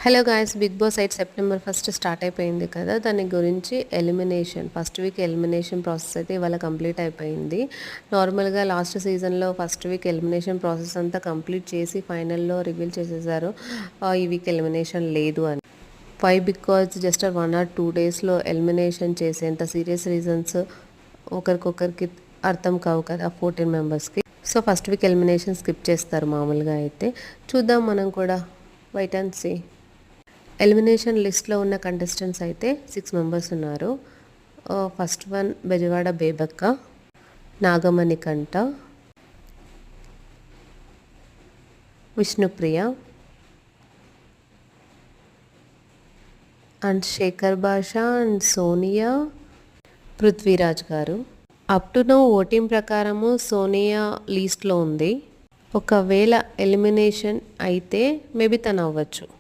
Hello guys, Big Boss 8 September 1 start అయిపోయింది కదా. దాని గురించి ఫస్ట్ వీక్ ఎలిమినేషన్ ప్రాసెస్ అయితే ఇవాళ కంప్లీట్ అయిపోయింది. నార్మల్గా లాస్ట్ సీజన్లో ఫస్ట్ వీక్ ఎలిమినేషన్ ప్రాసెస్ అంతా కంప్లీట్ చేసి ఫైనల్లో రివీల్ చేసేసారు ఈ వీక్ ఎలిమినేషన్ లేదు అని. వై? బికాజ్ జస్ట్ 1 or 2 డేస్లో ఎలిమినేషన్ చేసేంత సీరియస్ రీజన్స్ ఒకరికొకరికి అర్థం కావు కదా 14 మెంబర్స్కి. So first week elimination skip చేస్తారు మామూలుగా అయితే. చూద్దాం మనం కూడా, వెయిట్ అండ్ సీ. ఎలిమినేషన్ లిస్ట్లో ఉన్న కంటెస్టెంట్స్ అయితే 6 మెంబర్స్ ఉన్నారు. ఫస్ట్ వన్ బెజవాడ బేబక్క, నాగమణి కంట, విష్ణుప్రియ అండ్ శేఖర్ భాష అండ్ సోనియా, పృథ్వీరాజ్ గారు. అప్ టు నో ఓటింగ్ ప్రకారము సోనియా లీస్ట్లో ఉంది. ఒకవేళ ఎలిమినేషన్ అయితే మేబీ తను అవ్వచ్చు.